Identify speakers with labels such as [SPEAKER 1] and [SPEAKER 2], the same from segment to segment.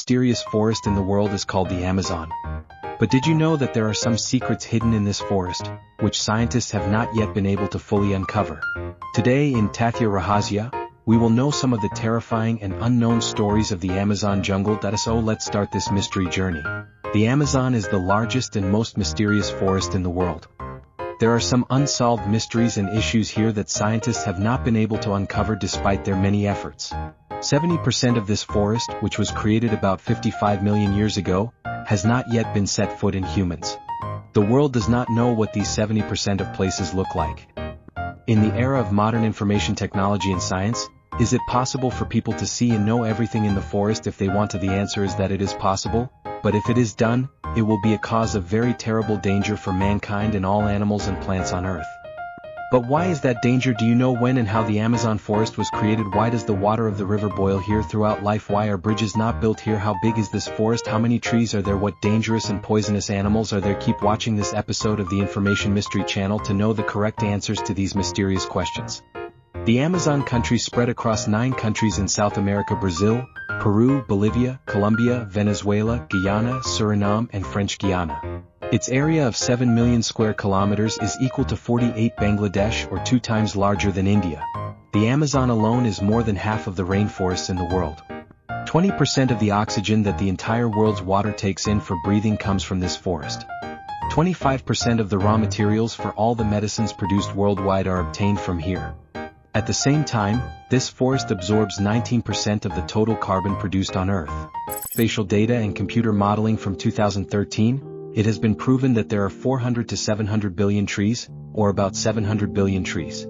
[SPEAKER 1] mysterious forest in the world is called the Amazon. But did you know that there are some secrets hidden in this forest, which scientists have not yet been able to fully uncover? Today in Tathya Rahasya, we will know some of the terrifying and unknown stories of the Amazon jungle. So let's start this mystery journey. The Amazon is the largest and most mysterious forest in the world. There are some unsolved mysteries and issues here that scientists have not been able to uncover despite their many efforts. 70% of this forest, which was created about 55 million years ago, has not yet been set foot in humans. The world does not know what these 70% of places look like. In the era of modern information technology and science, is it possible for people to see and know everything in the forest if they want to? The answer is that it is possible, but if it is done, it will be a cause of very terrible danger for mankind and all animals and plants on Earth. But why is that danger? Do you know when and how the Amazon forest was created? Why does the water of the river boil here throughout life? Why are bridges not built here? How big is this forest? How many trees are there? What dangerous and poisonous animals are there? Keep watching this episode of the Information Mystery Channel to know the correct answers to these mysterious questions. The Amazon country spread across 9 countries in South America: Brazil, Peru, Bolivia, Colombia, Venezuela, Guyana, Suriname, and French Guiana. Its area of 7 million square kilometers is equal to 48 Bangladesh, or 2 times larger than India. The Amazon alone is more than half of the rainforests in the world. 20% of the oxygen that the entire world's water takes in for breathing comes from this forest. 25% of the raw materials for all the medicines produced worldwide are obtained from here. At the same time, this forest absorbs 19% of the total carbon produced on Earth. Spatial data and computer modeling from 2013, it has been proven that there are 400 to 700 billion trees, or about 700 billion trees.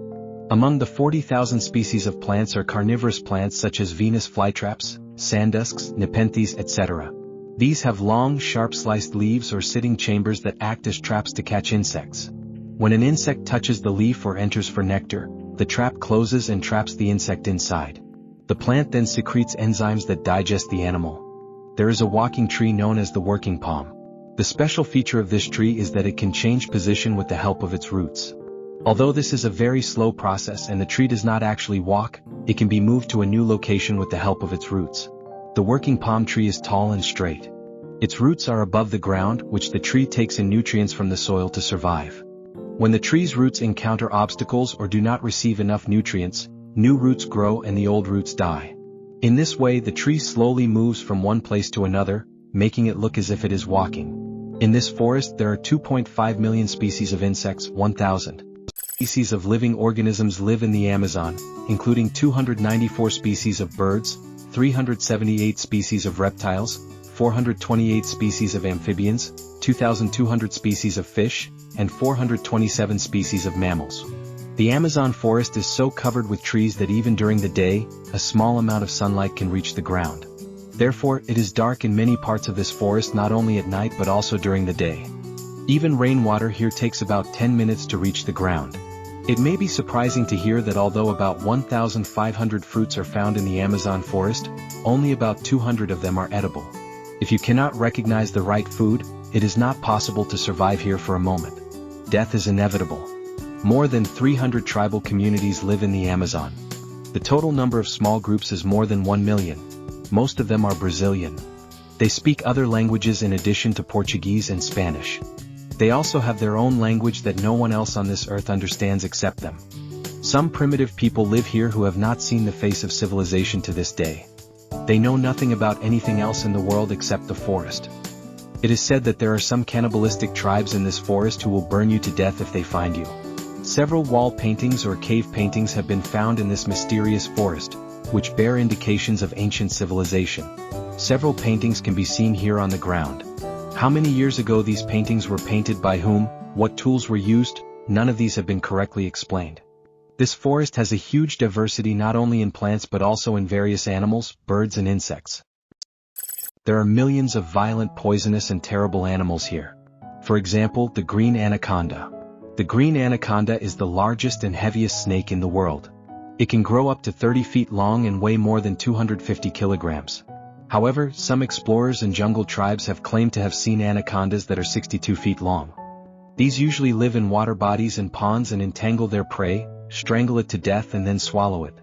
[SPEAKER 1] Among the 40,000 species of plants are carnivorous plants such as Venus flytraps, sandusks, nepenthes, etc. These have long, sharp-sliced leaves or sitting chambers that act as traps to catch insects. When an insect touches the leaf or enters for nectar, the trap closes and traps the insect inside. The plant then secretes enzymes that digest the animal. There is a walking tree known as the working palm. The special feature of this tree is that it can change position with the help of its roots. Although this is a very slow process and the tree does not actually walk, it can be moved to a new location with the help of its roots. The working palm tree is tall and straight. Its roots are above the ground, which the tree takes in nutrients from the soil to survive. When the tree's roots encounter obstacles or do not receive enough nutrients, new roots grow and the old roots die. In this way, the tree slowly moves from one place to another, making it look as if it is walking. In this forest there are 2.5 million species of insects. 1,000 species of living organisms live in the Amazon, including 294 species of birds, 378 species of reptiles, 428 species of amphibians, 2,200 species of fish, and 427 species of mammals. The Amazon forest is so covered with trees that even during the day, a small amount of sunlight can reach the ground. Therefore, it is dark in many parts of this forest not only at night but also during the day. Even rainwater here takes about 10 minutes to reach the ground. It may be surprising to hear that although about 1,500 fruits are found in the Amazon forest, only about 200 of them are edible. If you cannot recognize the right food, it is not possible to survive here for a moment. Death is inevitable. More than 300 tribal communities live in the Amazon. The total number of small groups is more than 1 million. Most of them are Brazilian. They speak other languages in addition to Portuguese and Spanish. They also have their own language that no one else on this earth understands except them. Some primitive people live here who have not seen the face of civilization to this day. They know nothing about anything else in the world except the forest. It is said that there are some cannibalistic tribes in this forest who will burn you to death if they find you. Several wall paintings or cave paintings have been found in this mysterious forest, which bear indications of ancient civilization. Several paintings can be seen here on the ground. How many years ago these paintings were painted, by whom, what tools were used, none of these have been correctly explained. This forest has a huge diversity not only in plants but also in various animals, birds and insects. There are millions of violent, poisonous and terrible animals here. For example, the green anaconda. The green anaconda is the largest and heaviest snake in the world. It can grow up to 30 feet long and weigh more than 250 kilograms. However, some explorers and jungle tribes have claimed to have seen anacondas that are 62 feet long. These usually live in water bodies and ponds and entangle their prey, strangle it to death and then swallow it.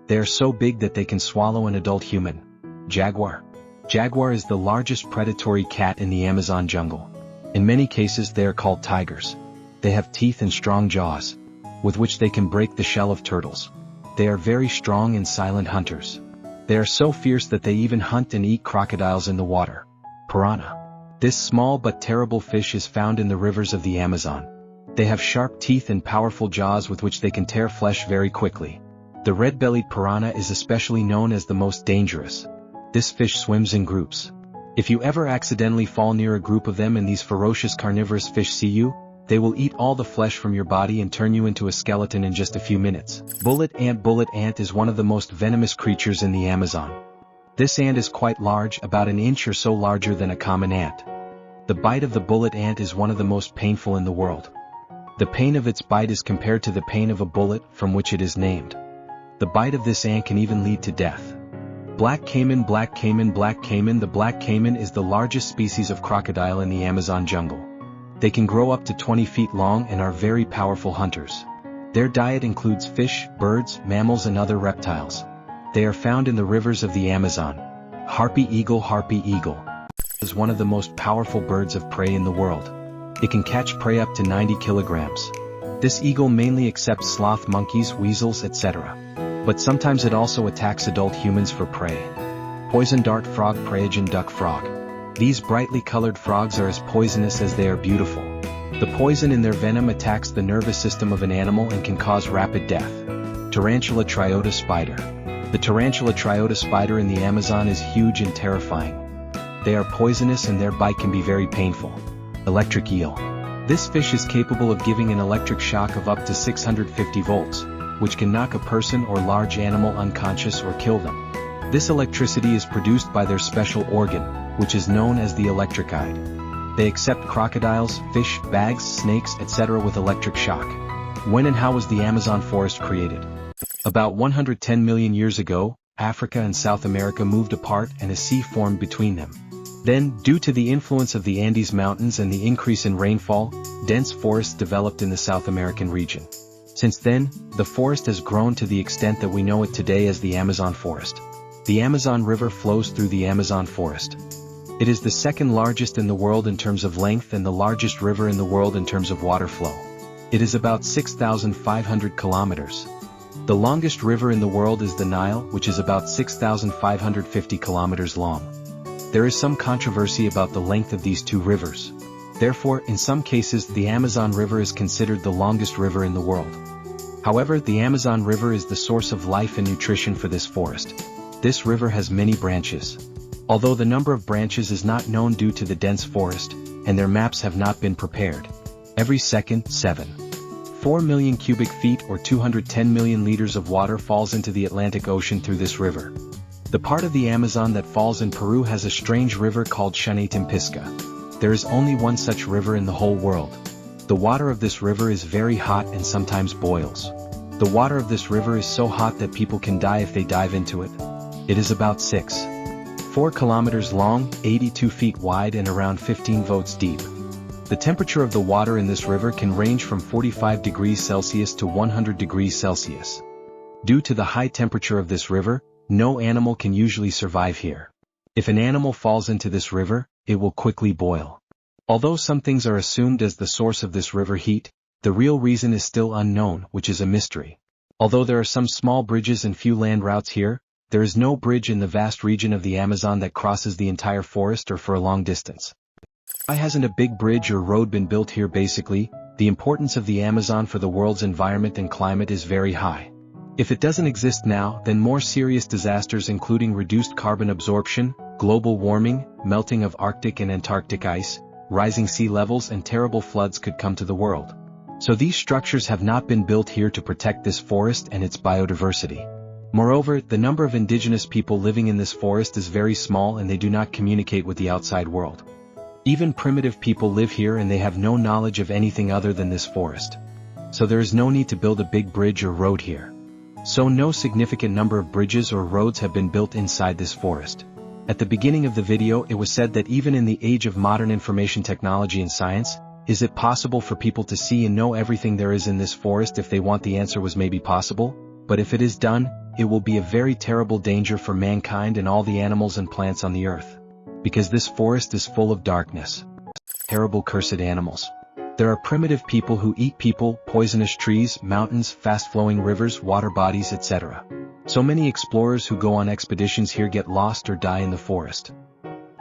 [SPEAKER 1] They are so big that they can swallow an adult human. Jaguar. Jaguar is the largest predatory cat in the Amazon jungle. In many cases they are called tigers. They have teeth and strong jaws, with which they can break the shell of turtles. They are very strong and silent hunters. They are so fierce that they even hunt and eat crocodiles in the water. Piranha. This small but terrible fish is found in the rivers of the Amazon. They have sharp teeth and powerful jaws with which they can tear flesh very quickly. The red-bellied piranha is especially known as the most dangerous. This fish swims in groups. If you ever accidentally fall near a group of them and these ferocious carnivorous fish see you, they will eat all the flesh from your body and turn you into a skeleton in just a few minutes. Bullet ant. Bullet ant is one of the most venomous creatures in the Amazon. This ant is quite large, about an inch or so larger than a common ant. The bite of the bullet ant is one of the most painful in the world. The pain of its bite is compared to the pain of a bullet, from which it is named. The bite of this ant can even lead to death. Black caiman. Black caiman. Black caiman. The black caiman is the largest species of crocodile in the Amazon jungle. They can grow up to 20 feet long and are very powerful hunters. Their diet includes fish, birds, mammals and other reptiles. They are found in the rivers of the Amazon. Harpy eagle. Harpy eagle is one of the most powerful birds of prey in the world. It can catch prey up to 90 kilograms. This eagle mainly accepts sloth monkeys, weasels, etc. But sometimes it also attacks adult humans for prey. Poison dart frog. Praeagen duck frog. These brightly colored frogs are as poisonous as they are beautiful. The poison in their venom attacks the nervous system of an animal and can cause rapid death. Tarantula triota spider. The tarantula triota spider in the Amazon is huge and terrifying. They are poisonous and their bite can be very painful. Electric eel. This fish is capable of giving an electric shock of up to 650 volts, which can knock a person or large animal unconscious or kill them. This electricity is produced by their special organ, which is known as the electric eye. They accept crocodiles, fish, bags, snakes, etc. with electric shock. When and how was the Amazon forest created? About 110 million years ago, Africa and South America moved apart and a sea formed between them. Then, due to the influence of the Andes Mountains and the increase in rainfall, dense forests developed in the South American region. Since then, the forest has grown to the extent that we know it today as the Amazon forest. The Amazon River flows through the Amazon forest. It is the second largest in the world in terms of length and the largest river in the world in terms of water flow. It is about 6,500 kilometers. The longest river in the world is the Nile, which is about 6,550 kilometers long. There is some controversy about the length of these two rivers. Therefore, in some cases the Amazon River is considered the longest river in the world. However, the Amazon River is the source of life and nutrition for this forest. This river has many branches. Although the number of branches is not known due to the dense forest, and their maps have not been prepared. Every second, 7.4 million cubic feet or 210 million liters of water falls into the Atlantic Ocean through this river. The part of the Amazon that falls in Peru has a strange river called Pisca. There is only one such river in the whole world. The water of this river is very hot and sometimes boils. The water of this river is so hot that people can die if they dive into it. It is about 6.4 kilometers long, 82 feet wide and around 15 votes deep. The temperature of the water in this river can range from 45 degrees Celsius to 100 degrees Celsius. Due to the high temperature of this river, no animal can usually survive here. If an animal falls into this river, it will quickly boil. Although some things are assumed as the source of this river heat, the real reason is still unknown, which is a mystery. Although there are some small bridges and few land routes here, there is no bridge in the vast region of the Amazon that crosses the entire forest or for a long distance. Why hasn't a big bridge or road been built here? Basically, the importance of the Amazon for the world's environment and climate is very high. If it doesn't exist now, then more serious disasters including reduced carbon absorption, global warming, melting of Arctic and Antarctic ice, rising sea levels and terrible floods could come to the world. So these structures have not been built here to protect this forest and its biodiversity. Moreover, the number of indigenous people living in this forest is very small and they do not communicate with the outside world. Even primitive people live here and they have no knowledge of anything other than this forest. So there is no need to build a big bridge or road here. So no significant number of bridges or roads have been built inside this forest. At the beginning of the video it was said that even in the age of modern information technology and science, is it possible for people to see and know everything there is in this forest? If they want, the answer was maybe possible. But if it is done, it will be a very terrible danger for mankind and all the animals and plants on the earth. Because this forest is full of darkness. Terrible cursed animals. There are primitive people who eat people, poisonous trees, mountains, fast-flowing rivers, water bodies, etc. So many explorers who go on expeditions here get lost or die in the forest.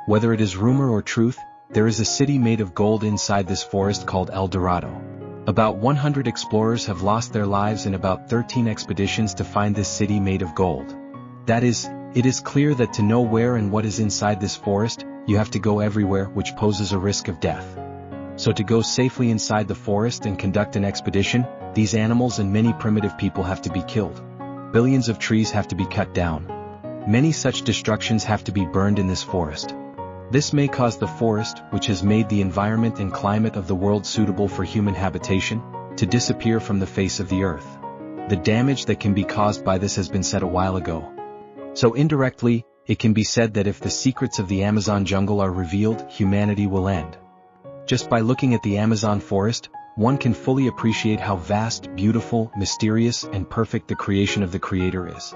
[SPEAKER 1] Whether it is rumor or truth, there is a city made of gold inside this forest called El Dorado. About 100 explorers have lost their lives in about 13 expeditions to find this city made of gold. That is, it is clear that to know where and what is inside this forest, you have to go everywhere, which poses a risk of death. So to go safely inside the forest and conduct an expedition, these animals and many primitive people have to be killed. Billions of trees have to be cut down. Many such destructions have to be burned in this forest. This may cause the forest, which has made the environment and climate of the world suitable for human habitation, to disappear from the face of the earth. The damage that can be caused by this has been said a while ago. So indirectly, it can be said that if the secrets of the Amazon jungle are revealed, humanity will end. Just by looking at the Amazon forest, one can fully appreciate how vast, beautiful, mysterious, and perfect the creation of the Creator is.